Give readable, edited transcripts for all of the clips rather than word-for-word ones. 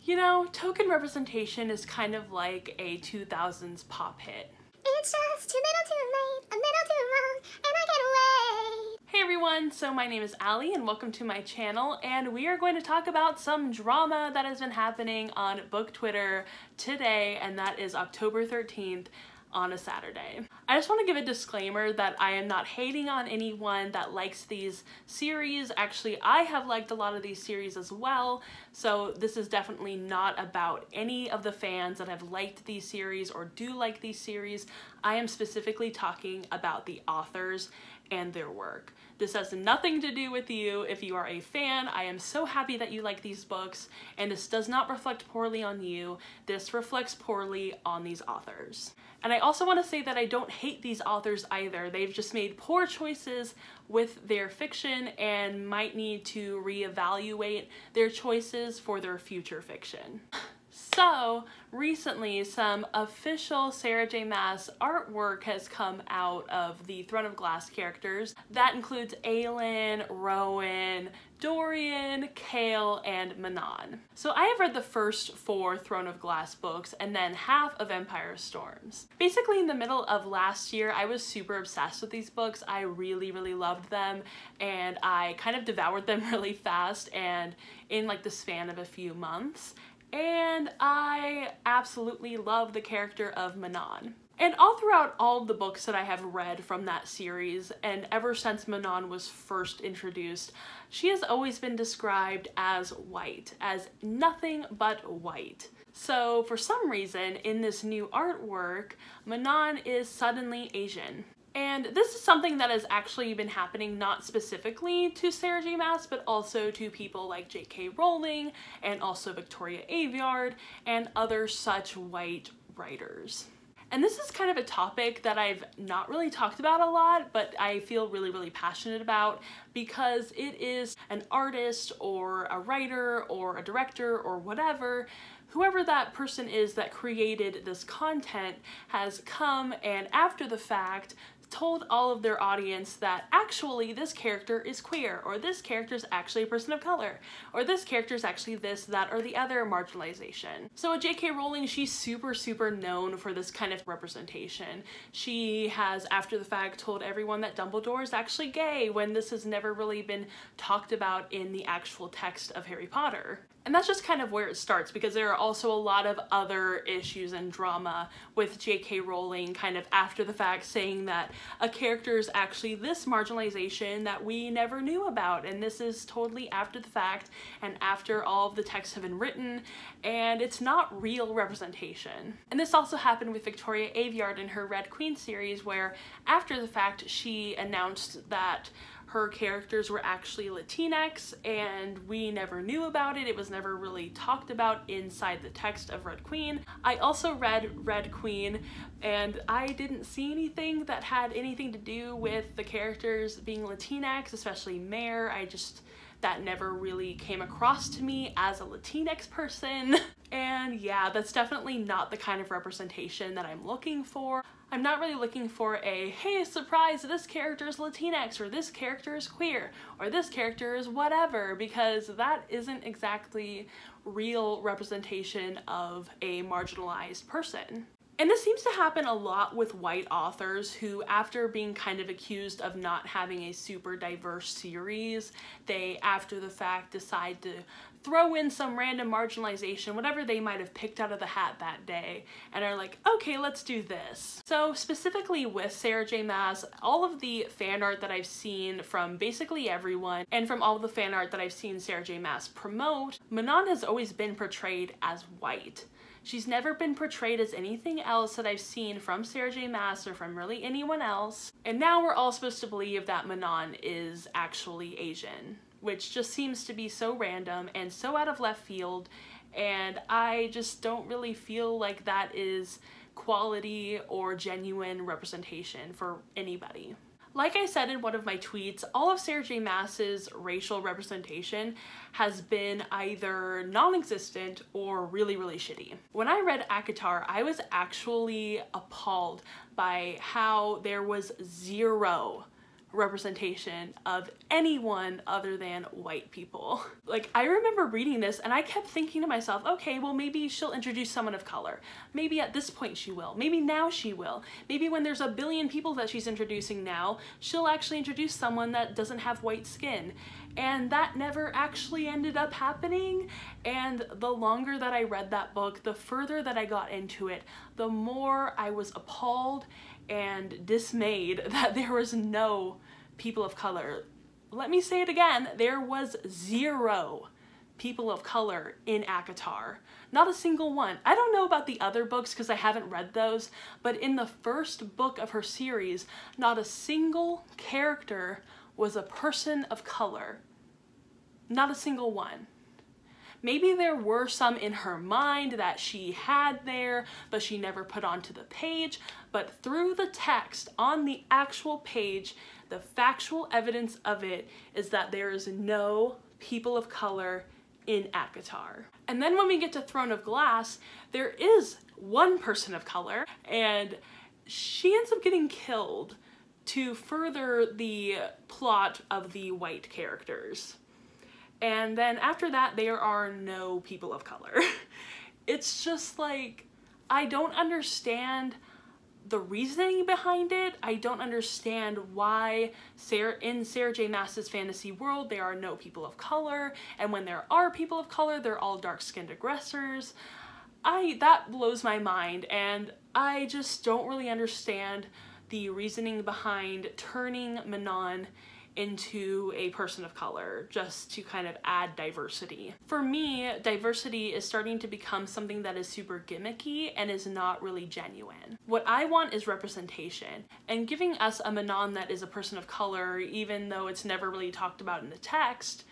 You know, token representation is kind of like a 2000s pop hit. It's just too little too late, a little too wrong, and I can't wait. Hey everyone, so my name is Allie and welcome to my channel, and we are going to talk about some drama that has been happening on book Twitter today, and that is October 13th on a Saturday. I just want to give a disclaimer that I am not hating on anyone that likes these series. Actually, I have liked a lot of these series as well, so this is definitely not about any of the fans that have liked these series or do like these series. I am specifically talking about the authors and their work. This has nothing to do with you. If you are a fan, I am so happy that you like these books, and this does not reflect poorly on you. This reflects poorly on these authors. And I also want to say that I don't hate these authors either. They've just made poor choices with their fiction and might need to reevaluate their choices for their future fiction. So, recently some official Sarah J Maas artwork has come out of the Throne of Glass characters. That includes Aelin, Rowan, Dorian, Kale, and Manon. So I have read the first 4 Throne of Glass books and then half of Empire Storms. Basically in the middle of last year, I was super obsessed with these books. I really loved them, and I kind of devoured them really fast and in like the span of a few months. And I absolutely love the character of Manon. And all throughout all the books that I have read from that series, and ever since Manon was first introduced, she has always been described as white, as nothing but white. So for some reason, in this new artwork, Manon is suddenly Asian. And this is something that has actually been happening not specifically to Sarah J Maas, but also to people like J.K. Rowling and also Victoria Aveyard and other such white writers. And this is kind of a topic that I've not really talked about a lot, but I feel really passionate about because it is an artist or a writer or a director or whatever. Whoever that person is that created this content has come and after the fact told all of their audience that actually this character is queer, or this character is actually a person of color, or this character is actually this, that, or the other marginalization. So with J.K. Rowling, she's super known for this kind of representation. She has, after the fact, told everyone that Dumbledore is actually gay when this has never really been talked about in the actual text of Harry Potter. And that's just kind of where it starts, because there are also a lot of other issues and drama with J.K. Rowling kind of after the fact saying that a character is actually this marginalization that we never knew about, and this is totally after the fact and after all of the texts have been written, and it's not real representation. And this also happened with Victoria Aveyard in her Red Queen series, where after the fact she announced that her characters were actually Latinx, and we never knew about it. It was never really talked about inside the text of Red Queen. I also read Red Queen, and I didn't see anything that had anything to do with the characters being Latinx, especially Mare. That never really came across to me as a Latinx person. And yeah, that's definitely not the kind of representation that I'm looking for. I'm not really looking for a, hey, surprise, this character is Latinx, or this character is queer, or this character is whatever, because that isn't exactly real representation of a marginalized person. And this seems to happen a lot with white authors who, after being kind of accused of not having a super diverse series, they, after the fact, decide to throw in some random marginalization, whatever they might have picked out of the hat that day, and are like, okay, let's do this. So specifically with Sarah J Maas, all of the fan art that I've seen from basically everyone, and from all of the fan art that I've seen Sarah J Maas promote, Manon has always been portrayed as white. She's never been portrayed as anything else that I've seen from Sarah J Maas or from really anyone else. And now we're all supposed to believe that Manon is actually Asian, which just seems to be so random and so out of left field, and I just don't really feel like that is quality or genuine representation for anybody. Like I said in one of my tweets, all of Sarah J Maas's racial representation has been either non-existent or really shitty. When I read ACOTAR, I was actually appalled by how there was zero representation of anyone other than white people. Like, I remember reading this and I kept thinking to myself, okay, well maybe she'll introduce someone of color. Maybe at this point she will. Maybe now she will. Maybe when there's a billion people that she's introducing now, she'll actually introduce someone that doesn't have white skin. And that never actually ended up happening. And the longer that I read that book, the further that I got into it, the more I was appalled and dismayed that there was no people of color. Let me say it again, there was 0 people of color in ACOTAR. Not a single one. I don't know about the other books because I haven't read those, but in the first book of her series, not a single character was a person of color. Not a single one. Maybe there were some in her mind that she had there, but she never put onto the page. But through the text on the actual page, the factual evidence of it is that there is no people of color in ACOTAR. And then when we get to Throne of Glass, there is one person of color, and she ends up getting killed to further the plot of the white characters. And then after that, there are no people of color. It's just like, I don't understand the reasoning behind it. I don't understand why in Sarah J Maas's fantasy world, there are no people of color. And when there are people of color, they're all dark-skinned aggressors. That blows my mind. And I just don't really understand the reasoning behind turning Manon into a person of color just to kind of add diversity. For me, diversity is starting to become something that is super gimmicky and is not really genuine. What I want is representation, and giving us a Manon that is a person of color, even though it's never really talked about in the text,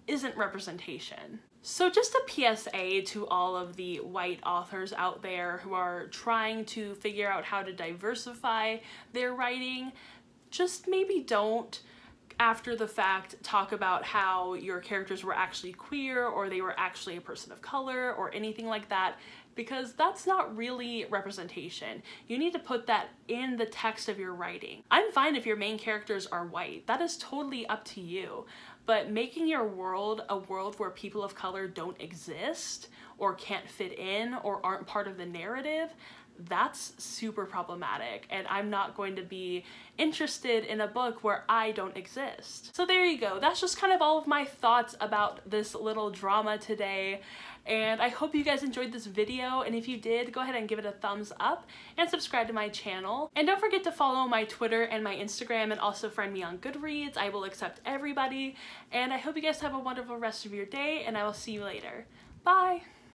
isn't representation. So just a PSA to all of the white authors out there who are trying to figure out how to diversify their writing, just maybe don't after the fact talk about how your characters were actually queer or they were actually a person of color or anything like that, because that's not really representation. You need to put that in the text of your writing. I'm fine if your main characters are white. That is totally up to you. But making your world a world where people of color don't exist or can't fit in or aren't part of the narrative, that's super problematic, and I'm not going to be interested in a book where I don't exist. So there you go. That's just kind of all of my thoughts about this little drama today, and I hope you guys enjoyed this video, and if you did, go ahead and give it a thumbs up and subscribe to my channel. And don't forget to follow my Twitter and my Instagram, and also friend me on Goodreads. I will accept everybody, and I hope you guys have a wonderful rest of your day, and I will see you later. Bye!